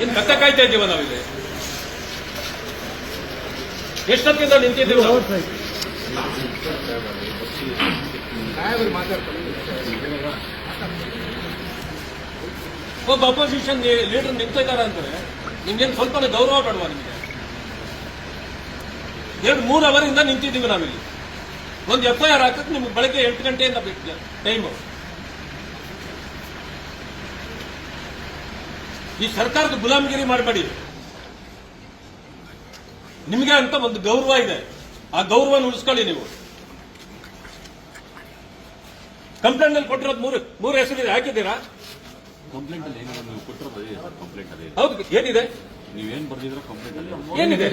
ಏನ್ ಕತ್ತೆ ಕಾಯ್ತಾ ಇದ್ದೀವ ನಾವಿಲ್ಲಿ? ಎಷ್ಟೊತ್ತಿಂದ ನಿಂತಿದ್ದೀವಿ ನಾವು? ಒಬ್ಬ ಅಪೋಸಿಷನ್ ಲೀಡರ್ ನಿಂತಿದ್ದಾರೆ ಅಂತಾರೆ, ನಿಮ್ಗೇನು ಸ್ವಲ್ಪ ಗೌರವ ಬೇಡವಾ? ನಿಮಗೆ 2-3 ಅವರಿಂದ ನಿಂತಿದ್ದೀವಿ ನಾವಿಲ್ಲಿ. ಒಂದು FIR ಹಾಕಕ್ಕೆ ನಿಮ್ಗೆ ಬೆಳಗ್ಗೆ 8 ಗಂಟೆಯಿಂದ ಬೇಕು ಟೈಮು. ಈ ಸರ್ಕಾರದ ಗುಲಾಮಗಿರಿ ಮಾಡಬೇಡಿ. ನಿಮಗೆ ಅಂತ ಒಂದು ಗೌರವ ಇದೆ, ಆ ಗೌರವ ಉಳಿಸ್ಕೊಳ್ಳಿ ನೀವು. ಕಂಪ್ಲೇಂಟ್ ಅಲ್ಲಿ ಕೊಟ್ಟಿರೋದು ಮೂರು ಹೆಸರಿದೆ, ಹಾಕಿದ್ದೀರಾ? ಕಂಪ್ಲೇಂಟ್ ಅಲ್ಲಿ ಏನಿದೆ ನೀವು ಕೊಟ್ಟಿರೋದು? ಕಂಪ್ಲೇಂಟ್ ಅಲ್ಲಿ ಹೌದು, ಏನಿದೆ? ನೀವೇನ್ ಬರ್ದಿದ್ರೆ ಕಂಪ್ಲೇಂಟ್ ಅಲ್ಲಿ ಏನಿದೆ?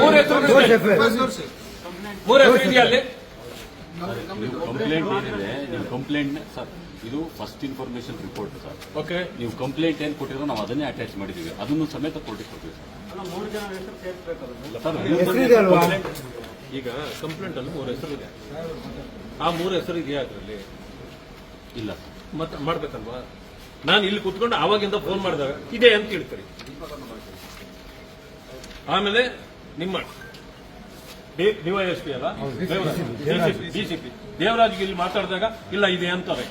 ಮೂರು ಹೆಸರು ಇದೆಯಾ ಅಲ್ಲಿ? ನೀವು ಕಂಪ್ಲೇಂಟ್ ಏನಿದೆ, ನೀವು ಕಂಪ್ಲೇಂಟ್ ಸರ್, ಇದು first information report sir. Okay, ನೀವು ಕಂಪ್ಲೇಂಟ್ ಏನ್ ಕೊಟ್ಟಿರೋ ನಾವು ಅದನ್ನೇ ಅಟ್ಯಾಚ್ ಮಾಡಿದೀವಿ, ಅದನ್ನು ಸಮೇತ ಕೊಟ್ಟಿಗೆ ಕೊಡ್ತೀವಿ ಸರ್. ಈಗ ಕಂಪ್ಲೇಂಟ್ ಅಲ್ಲಿ 3 ಹೆಸರು ಇದೆ, ಆ 3 ಹೆಸರು ಇದೆಯಾ ಅದರಲ್ಲಿ? ಇಲ್ಲ ಮತ್ತೆ ಮಾಡ್ಬೇಕಲ್ವಾ? ನಾನು ಇಲ್ಲಿ ಕುತ್ಕೊಂಡು ಆವಾಗಿಂದ ಫೋನ್ ಮಾಡಿದಾಗ ಇದೆ ಅಂತ ಹೇಳ್ತೀರಿ. ಆಮೇಲೆ ನಿಮ್ಮ ಡಿವೈಎಸ್ಪಿ ಅಲ್ಲ, ಡಿಸಿಪಿ ದೇವರಾಜ್ಗೆ ಇಲ್ಲಿ ಮಾತಾಡಿದಾಗ ಇಲ್ಲ ಇದೆ ಅಂತಾರೆ.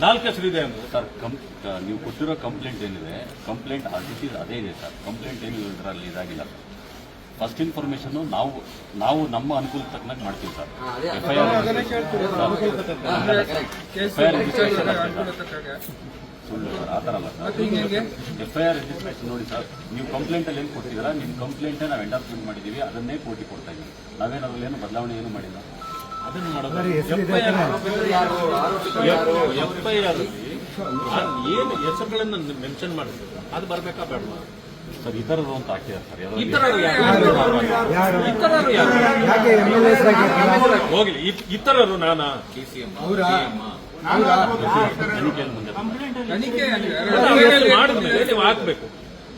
4 ಹೆಸರು ಇದೆ ಅಂದ್ರೆ ಸರ್, ನೀವು ಕೊಟ್ಟಿರೋ ಕಂಪ್ಲೇಂಟ್ ಏನಿದೆ, ಕಂಪ್ಲೇಂಟ್ ಅದೇ ಇದೆ ಸರ್. ಕಂಪ್ಲೇಂಟ್ ಏನು ಇದರಲ್ಲಿ ಇದಾಗಿಲ್ಲ. ಫಸ್ಟ್ ಇನ್ಫಾರ್ಮೇಶನ್ ನಾವು ನಮ್ಮ ಅನುಕೂಲಕ್ಕೆ ತಕ್ಕನಾಗಿ ಮಾಡ್ತೀವಿ ಸರ್. FIR ಸುಳ್ಳು ಸರ್, ಆ ಥರ ಅಲ್ಲ ಸರ್. FIR ರಿಜಿಸ್ಟ್ರೇಷನ್ ನೋಡಿ ಸರ್, ನೀವು ಕಂಪ್ಲೇಂಟ್ ಅಲ್ಲಿ ಏನು ಕೊಟ್ಟಿದ್ದೀರಾ, ನಿಮ್ಮ ಕಂಪ್ಲೇಂಟ್ ನಾವು ಎಂಡಾರ್ಸ್ಮೆಂಟ್ ಮಾಡಿದೀವಿ, ಅದನ್ನೇ ಕೋರ್ಟಿಗೆ ಕೊಡ್ತಾ ಇದ್ದೀವಿ. ನಾವೇನಾದ್ರಲ್ಲಿ ಏನು ಬದಲಾವಣೆ ಏನು ಮಾಡಿಲ್ಲ. ಅದನ್ನು ಮಾಡೋದು FIR ಏನು ಹೆಸರುಗಳನ್ನು ಮೆನ್ಷನ್ ಮಾಡಿದ್ರು ಅದು ಬರ್ಬೇಕಾ ಬೇಡವಾ ಸರ್? ಇತರರು ಅಂತ ಹಾಕಿದ್ದಾರೆ ಸರ್. ಹೋಗ್ಲಿ, ಇತರರು ನಾನಾ ಮಾಡಿದ್ಮೇಲೆ ನೀವು ಹಾಕ್ಬೇಕು.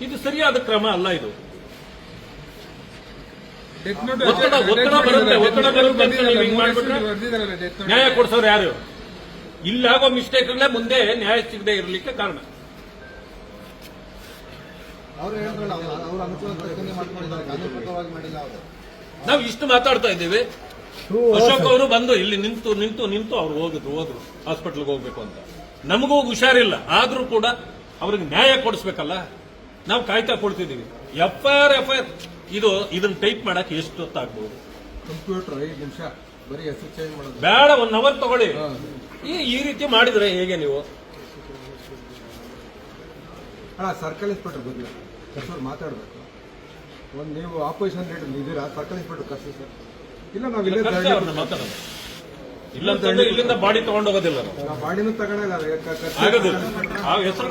ಇದು ಸರಿಯಾದ ಕ್ರಮ ಅಲ್ಲ. ಇದು ಒತ್ತಡ ಬರುತ್ತೆ ನೀವು ಹಿಂಗ್ ಮಾಡ್ಬಿಟ್ರೆ ನ್ಯಾಯ ಕೊಡ್ಸೋರು ಯಾರು? ಇಲ್ಲಾಗೋ ಮಿಸ್ಟೇಕ್ಗಳೇ ಮುಂದೆ ನ್ಯಾಯ ಸಿಗದೆ ಇರಲಿಕ್ಕೆ ಕಾರಣ. ನಾವು ಇಷ್ಟು ಮಾತಾಡ್ತಾ ಇದ್ದೀವಿ, ಅಶೋಕ್ ಅವರು ಬಂದು ಇಲ್ಲಿ ನಿಂತು ಅವ್ರು ಹೋದ್ರು ಹಾಸ್ಪಿಟಲ್ಗೆ ಹೋಗ್ಬೇಕು ಅಂತ. ನಮಗೂ ಹುಷಾರಿಲ್ಲ, ಆದ್ರೂ ಕೂಡ ಅವ್ರಿಗೆ ನ್ಯಾಯ ಕೊಡಿಸ್ಬೇಕಲ್ಲ, ನಾವು ಕಾಯ್ತಾ ಕೊಡ್ತಿದ್ದೀವಿ. FIR ಇದನ್ನ ಟೈಪ್ ಮಾಡಕ್ಕೆ ಎಷ್ಟು ಹೊತ್ತಾಗ್ಬಹುದು? ಕಂಪ್ಯೂಟರ್ 5 ನಿಮಿಷ, ಬರೀ ಹೆಸರು ಚೇಂಜ್ ಮಾಡೋದು ಬೇಡ, 1 ಅವರ್ ತಗೊಳ್ಳಿ. ಈ ರೀತಿ ಮಾಡಿದ್ರೆ ಹೇಗೆ ನೀವು? ಸರ್ಕಲ್ ಇನ್ಸ್ಪೆಕ್ಟರ್ ಬದಲು ಸರ್ ಮಾತಾಡಬೇಕು. ನೀವು ಆಪೋಸಿಷನ್ ಲೀಡರ್ ಇದ್ದೀರಾ, ಸರ್ಕಲ್ ಇನ್ಸ್ಪೆಕ್ಟರ್ ಕರ್ಸಿ ಸರ್. ಇಲ್ಲ ನಾವು ಮಾತಾಡೋದು ಇಲ್ಲ, ಇಲ್ಲಿಂದ ಬಾಡಿ ತಗೊಂಡೋಗೋದಿಲ್ಲ, ಬಾಡಿನೂ ತಗೊಳ್ಳಲ್ಲ. ಹೆಸರು